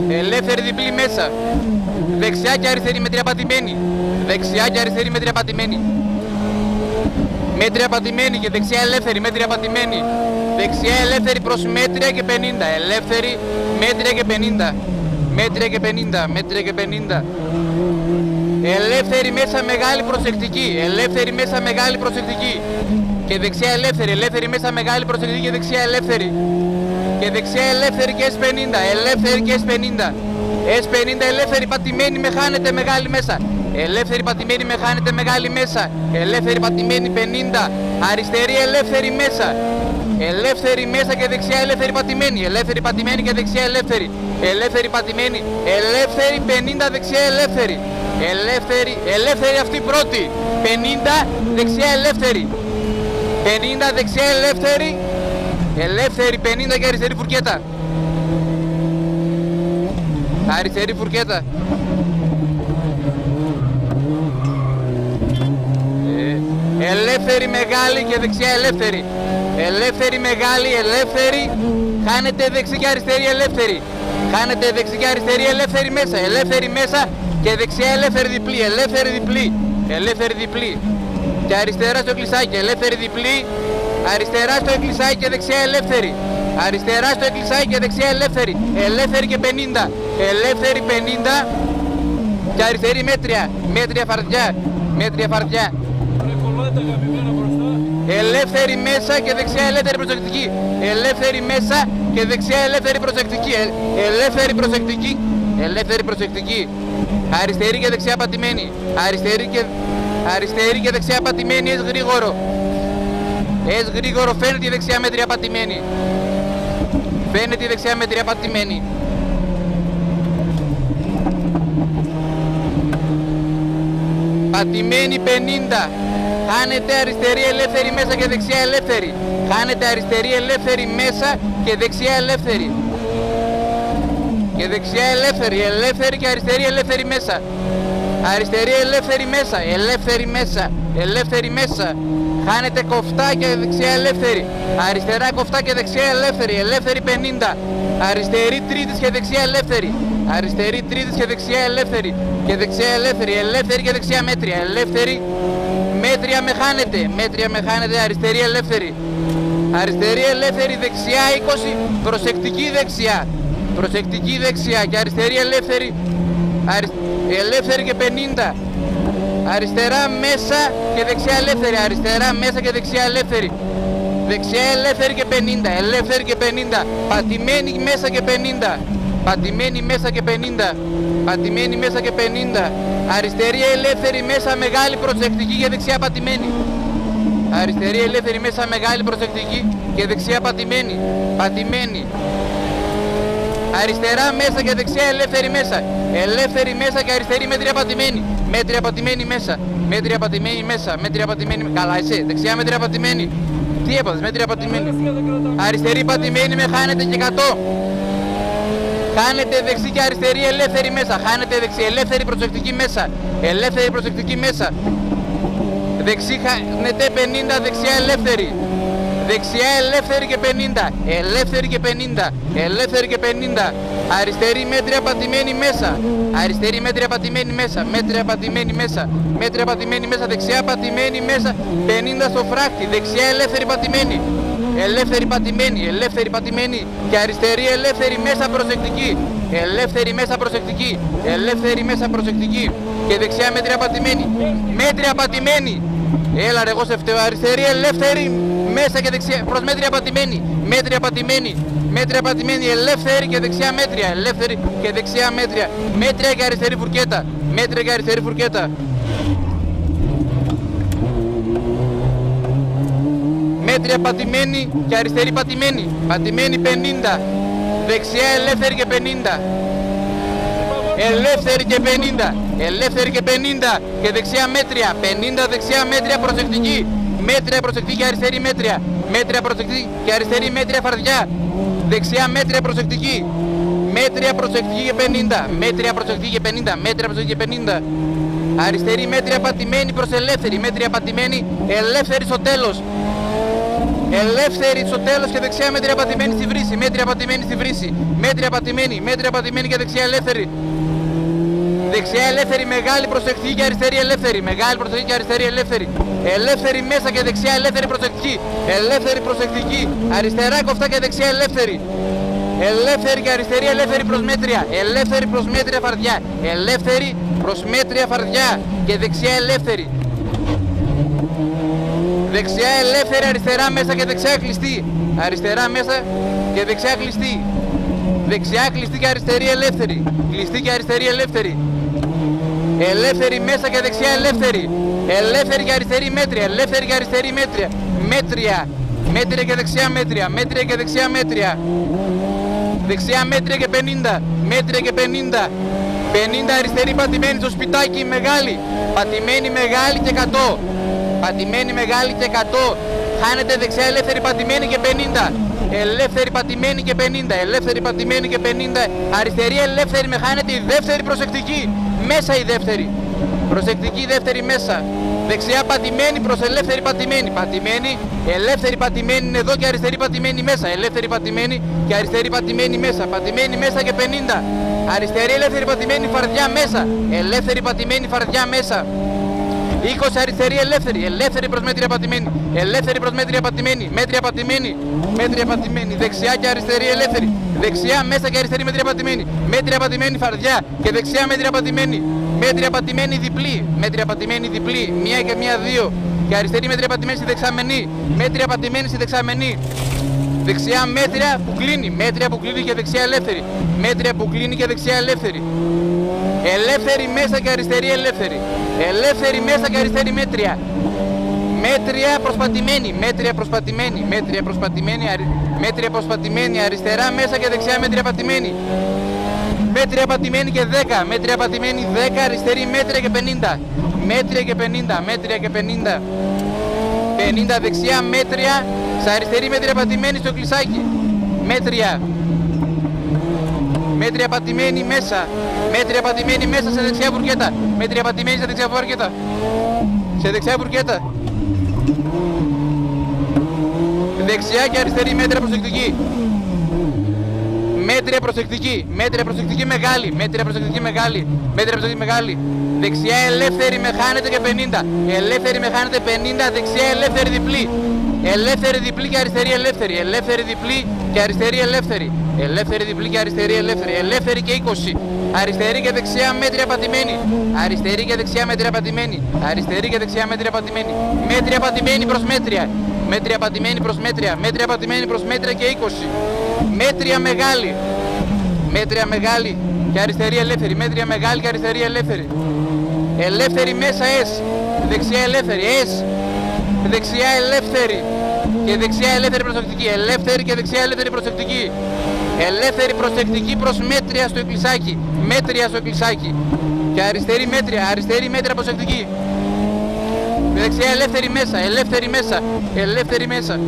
Ελεύθερη διπλή μέσα. Δεξιά και αριστερή μέτρια πατημένη. Δεξιά και αριστερή μέτρια πατημένη. Μέτρια πατημένη και δεξιά ελεύθερη μέτρια πατημένη. Δεξιά ελεύθερη προς μέτρια και 50. Ελεύθερη μέτρια και 50. Μέτρια και 50. Μέτρια και 50. Ελεύθερη μέσα μεγάλη προσεκτική. Ελεύθερη μέσα μεγάλη προσεκτική. Και δεξιά ελεύθερη. Ελεύθερη μέσα μεγάλη προσεκτική και δεξιά ελεύθερη. Και δεξιά ελεύθερη και S50. Ελεύθερη και S50. S50 ελεύθερη πατημένη με χάνεται μεγάλη μέσα. Ελεύθερη πατημένη με χάνεται μεγάλη μέσα. Ελεύθερη πατημένη 50. Αριστερή ελεύθερη μέσα. Ελεύθερη μέσα και δεξιά ελεύθερη πατημένη. Ελεύθερη πατημένη και δεξιά ελεύθερη. Ελεύθερη πατημένη. Ελεύθερη 50 δεξιά ελεύθερη. Ελεύθερη αυτή πρώτη. 50 δεξιά ελεύθερη. 50 δεξιά ελεύθερη. Ελεύθερη 50 και αριστερή φουρκέτα. Αριστερή φουρκέτα. Ελεύθερη μεγάλη και δεξιά ελεύθερη. Ελεύθερη μεγάλη, ελεύθερη. Χάνεται δεξί και αριστερή ελεύθερη. Χάνεται δεξί και αριστερή ελεύθερη μέσα. Ελεύθερη μέσα και δεξιά ελεύθερη διπλή. Ελεύθερη διπλή. Ελεύθερη διπλή. Και αριστερά στο εκκλησάκι. Ελεύθερη διπλή. Αριστερά στο εκκλησάκι και δεξιά ελεύθερη. Αριστερά στο εκκλησάκι και δεξιά ελεύθερη. Ελεύθερη και 50. Ελεύθερη 50. Και αριστερή μέτρια. Μέτρια φαρδιά. Μέτρια φαρδιά. Ελεύθερη μέσα και δεξιά ελεύθερη προσεκτική. Ελεύθερη μέσα και δεξιά ελεύθερη προσεκτική. Ελεύθερη προσεκτική. Ελεύθερη προσεκτική. Αριστερή και δεξιά πατημένη. Αριστερή και δεξιά πατημένη. Εσ γρήγορο. Εσ γρήγορο. Φαίνεται η δεξιά μέτρια πατημένη. Φαίνεται η δεξιά μέτρια πατημένη. Πατημένη 50. Χάνεται αριστερή ελεύθερη μέσα και δεξιά ελεύθερη. Χάνεται αριστερή ελεύθερη μέσα και δεξιά ελεύθερη. Και δεξιά ελεύθερη. Ελεύθερη και αριστερή ελεύθερη μέσα. Αριστερή ελεύθερη μέσα. Ελεύθερη μέσα. Ελεύθερη μέσα. Χάνεται κοφτά και δεξιά ελεύθερη. Αριστερά κοφτά και δεξιά ελεύθερη. Ελεύθερη 50. Αριστερή τρίτης και δεξιά ελεύθερη. Αριστερή τρίτης και δεξιά ελεύθερη. Και δεξιά ελεύθερη. Ελεύθερη και δεξιά μέτρια. Ελεύθερη. Μέτρια με χάνεται. Μέτρια με χάνεται. Αριστερή ελεύθερη. Αριστερή ελεύθερη δεξιά 20. Προσεκτική δεξιά. Προσεκτική δεξιά. Και αριστερή ελεύθερη. Ελεύθερη και 50. Αριστερά μέσα και δεξιά ελεύθερη. Αριστερά μέσα και δεξιά ελεύθερη. Δεξιά ελεύθερη και 50. Ελεύθερη και 50. Πατημένη μέσα και 50. Πατημένη μέσα και 50. Πατημένη μέσα και 50. Αριστερή ελεύθερη μέσα μεγάλη προσεκτική και δεξιά πατημένη. Αριστερή ελεύθερη μέσα μεγάλη προσεκτική και δεξιά πατημένη. Πατημένη. Αριστερά μέσα και δεξιά ελεύθερη μέσα. Ελεύθερη μέσα και αριστερή μέτρια πατημένη. Μέτρια πατημένη μέσα. Μέτρια πατημένη μέσα. Μέτρια πατημένη. Καλά εσύ. Δεξιά μέτρια πατημένη. Τι έπαθες? Μέτρια πατημένη. Αριστερή πατημένη με χάνεται και 100. Χάνεται δεξί και αριστερή ελεύθερη μέσα. Χάνεται δεξί ελεύθερη προσεκτική μέσα. Ελεύθερη προσεκτική μέσα. Δεξί χάνεται 50 δεξιά ελεύθερη. Δεξιά ελεύθερη και 50. Ελεύθερη και 50. Ελεύθερη και 50. Αριστερή μέτρια πατημένη μέσα. Αριστερή μέτρια πατημένη μέσα. Μέτρια πατημένη μέσα. Μέτρια πατημένη μέσα. Δεξιά πατημένη μέσα. 50 στο φράχτη. Δεξιά ελεύθερη πατημένη. Ελεύθερη πατημένη. Ελεύθερη πατημένη. Και αριστερή ελεύθερη μέσα προσεκτική. Ελεύθερη μέσα προσεκτική. Ελεύθερη μέσα προσεκτική. Και δεξιά μέτρια πατημένη. Μέτρια πατημένη. Έλα ρε, εγώ σε φταίω. Αριστερή ελεύθερη μέσα και δεξιά προς μέτρια πατημένη. Μέτρια πατημένη. Μέτρια πατημένη. Ελεύθερη και δεξιά μέτρια. Ελεύθερη και δεξιά μέτρια. Μέτρια και αριστερή φουρκέτα. Μέτρια και αριστερή φουρκέτα. Μέτρια πατημένη και αριστερή πατημένη. Πατημένη 50. Δεξιά ελεύθερη και 50. Ελεύθερη και 50. Ελεύθερη και 50. Και δεξιά μέτρια. 50 δεξιά μέτρια προσεκτική. Μέτρια προσεκτική και αριστερή μέτρια. Μέτρια προσεκτική και αριστερή μέτρια φαρδιά. Δεξιά μέτρια προσεκτική. Μέτρια προσεκτική και 50. Μέτρια προσεκτική και 50. Μέτρια προσεκτική και 50. Αριστερή μέτρια πατημένη προς ελεύθερη. Μέτρια πατημένη ελεύθερη στο τέλος. ελεύθερη στο τέλος και δεξιά μέτρια πατημένη στη βρύση, μέτρια πατημένη στη βρύση, μέτρια πατημένη και δεξιά ελεύθερη. Δεξιά ελεύθερη, μεγάλη προσεκτική και αριστερή ελεύθερη, μεγάλη προσεκτική και αριστερή ελεύθερη. Ελεύθερη μέσα και δεξιά ελεύθερη προσεκτική, ελεύθερη προσεκτική, αριστερά κοφτά και δεξιά ελεύθερη. Ελεύθερη και αριστερή ελεύθερη προς μέτρια, ελεύθερη προς μέτρια φαρδιά, ελεύθερη προς μέτρια φαρδιά και δεξιά ελεύθερη. Δεξιά ελεύθερη, αριστερά μέσα και δεξιά κλειστή, αριστερά μέσα και δεξιά κλειστή. Δεξιά κλειστή και αριστερή ελεύθερη, κλειστή και αριστερή ελεύθερη. Ελεύθερη μέσα και δεξιά ελεύθερη. Ελεύθερη και αριστερή μέτρια, ελεύθερη και αριστερή μέτρια. Μέτρια, μέτρια και δεξιά μέτρια, μέτρια και δεξιά μέτρια. Δεξιά μέτρια και 50, μέτρια και 50. 50 αριστερή πατημένη στο σπιτάκι, μεγάλη. Πατημένη μεγάλη και 100. Πατημένη μεγάλη και 100. Χάνεται δεξιά ελεύθερη πατημένη και 50. Ελεύθερη πατημένη και 50. Ελεύθερη πατημένη και 50. Αριστερή ελεύθερη με χάνεται η δεύτερη προσεκτική. Μέσα η δεύτερη. Προσεκτική δεύτερη μέσα. Δεξιά πατημένη προς ελεύθερη πατημένη. Πατημένη, ελεύθερη πατημένη είναι εδώ και αριστερή πατημένη μέσα. Ελεύθερη πατημένη και αριστερή πατημένη μέσα. Πατημένη μέσα και 50. Αριστερή ελεύθερη πατημένη φαρδιά μέσα. Ελεύθερη πατημένη φαρδιά μέσα. 20 αριστερή ελεύθερη, ελεύθερη προς μέτρια πατημένη, ελεύθερη προς μέτρια πατημένη, μέτρια πατημένη, μέτρια πατημένη, δεξιά και αριστερή ελεύθερη, δεξιά μέσα και αριστερή μέτρια πατημένη, μέτρια πατημένη φαρδιά και δεξιά μέτρια πατημένη, μέτρια πατημένη διπλή, μέτρια πατημένη διπλή, μία και μία δύο και αριστερή μέτρια πατημένη στη δεξαμενή, μέτρια πατημένη στη δεξαμενή. Δεξιά μέτρια που κλείνει, μέτρια που κλείνει και δεξιά ελεύθερη, μέτρια που κλείνει και δεξιά ελεύθερη. Ελεύθερη μέσα και αριστερή ελεύθερη. Ελεύθερη μέσα και αριστερή μέτρια. Μέτρια προσπατημένη, μέτρια προσπατημένη, μέτρια προσπατημένη, μέτρια προσπατημένη, αριστερά μέσα και δεξιά μέτρια πατημένη. Μέτρια πατημένη και 10, μέτρια πατημένη 10, αριστερή μέτρια και 50. Μέτρια και 50, μέτρια και 50. 50 δεξιά μέτρια, σε αριστερή μέτρια πατημένη στο κλεισάκι. Μέτρια. Μέτρια πατημένη μέσα. Μέτρια πατημένη μέσα σε δεξιά μπουρκέτα. Μέτρια πατημένη σε δεξιά μπουρκέτα. Σε δεξιά μπουρκέτα. Δεξιά και αριστερή μέτρια προσεκτική. Μέτρια προσεκτική. Μέτρια προσεκτική μεγάλη. Μέτρια προσεκτική μεγάλη. Μέτρια προσεκτική μεγάλη. Δεξιά ελεύθερη με χάνεται και 50. Ελεύθερη με χάνεται 50. Δεξιά ελεύθερη διπλή. Ελεύθερη διπλή και αριστερή ελεύθερη. Ελεύθερη διπλή και αριστερή ελεύθερη. Ελεύθερη διπλή και αριστερή ελεύθερη. Ελεύθερη και 20. Αριστερή και δεξιά μέτρια πατημένη. Αριστερή και δεξιά μέτρια πατημένη. Αριστερή και δεξιά μέτρια πατημένη. Μέτρια πατημένη προς μέτρια. Μέτρια πατημένη προς μέτρια. Μέτρια πατημένη προς μέτρια και 20. Μέτρια μεγάλη. Μέτρια μεγάλη και αριστερή ελεύθερη. Μέτρια μεγάλη και αριστερή ελεύθερη. Ελεύθερη μέσα S. Δεξιά ελεύθερη S. Δεξιά ελεύθερη και δεξιά ελεύθερη προσεκτική. Ελεύθερη και δεξιά ελεύθερη προσεκτική. Ελεύθερη προσεκτική προς μέτρια στο εκκλησάκι. Μέτρια στο εκκλησάκι. Και αριστερή μέτρια. Αριστερή μέτρια προσεκτική. Δεξιά ελεύθερη μέσα. Ελεύθερη μέσα. Ελεύθερη μέσα.